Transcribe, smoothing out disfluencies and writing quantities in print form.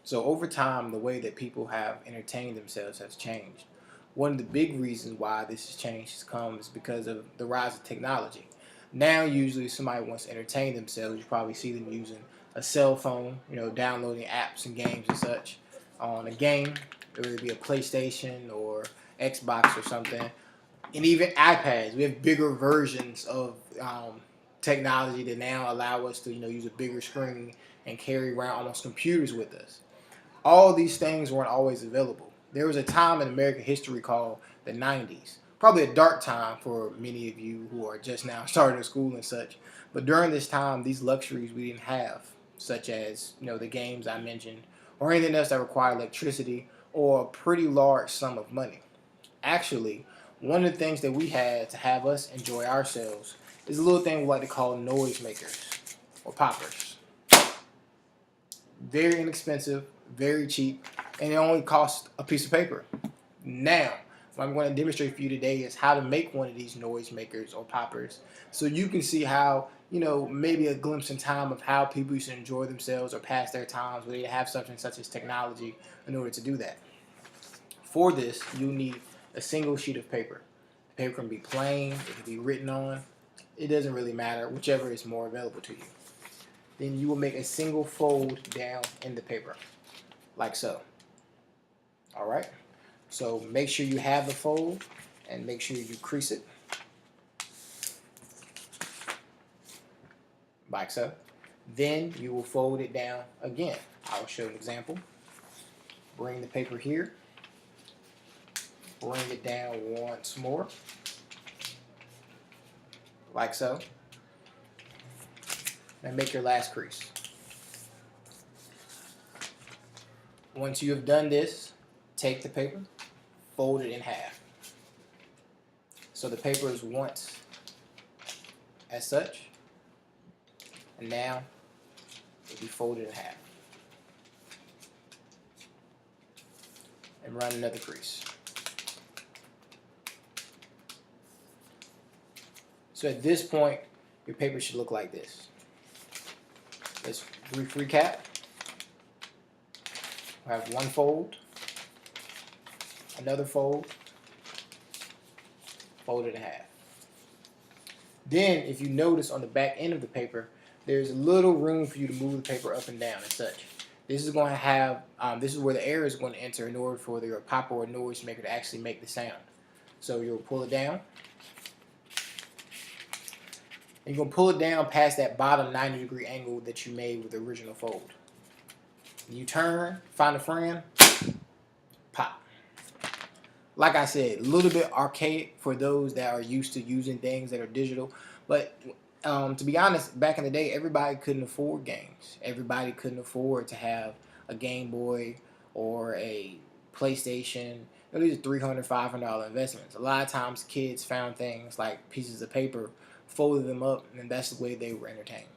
So over time, the way that people have entertained themselves has changed. One of the big reasons why this has changed comes because of the rise of technology. Now, usually, if somebody wants to entertain themselves, you probably see them using a cell phone, downloading apps and games and such on a game, whether it be a PlayStation or Xbox or something, and even iPads. We have bigger versions of technology that now allow us to, use a bigger screen and carry around almost computers with us. All these things weren't always available. There was a time in American history called the 90s. Probably a dark time for many of you who are just now starting school and such. But during this time, these luxuries we didn't have, such as, the games I mentioned, or anything else that required electricity or a pretty large sum of money. Actually, one of the things that we had to have us enjoy ourselves is a little thing we like to call noise makers or poppers. Very inexpensive, very cheap, and it only costs a piece of paper. Now, what I'm going to demonstrate for you today is how to make one of these noise makers or poppers, so you can see how, maybe a glimpse in time of how people used to enjoy themselves or pass their times where they have something such as technology in order to do that. For this, you need a single sheet of paper. The paper can be plain, it can be written on. It doesn't really matter, whichever is more available to you. Then you will make a single fold down in the paper, like so. All right? So make sure you have the fold and make sure you crease it, like so. Then you will fold it down again. I will show an example. Bring the paper here, bring it down once more, like so, and make your last crease. Once you have done this, take the paper, fold it in half. So the paper is once as such, and now it'll be folded in half. And run another crease. So at this point, your paper should look like this. Let's brief recap. We have one fold, another fold, folded in half. Then, if you notice on the back end of the paper, there's a little room for you to move the paper up and down and such. This is going to have, this is where the air is going to enter in order for your popper or noise maker to actually make the sound. So you'll pull it down. And you're going to pull it down past that bottom 90-degree angle that you made with the original fold. You turn, find a friend, pop. Like I said, a little bit archaic for those that are used to using things that are digital. But to be honest, back in the day, everybody couldn't afford games. Everybody couldn't afford to have a Game Boy or a PlayStation. These are $300, $500 investments. A lot of times kids found things like pieces of paper, folded them up, and that's the way they were entertained.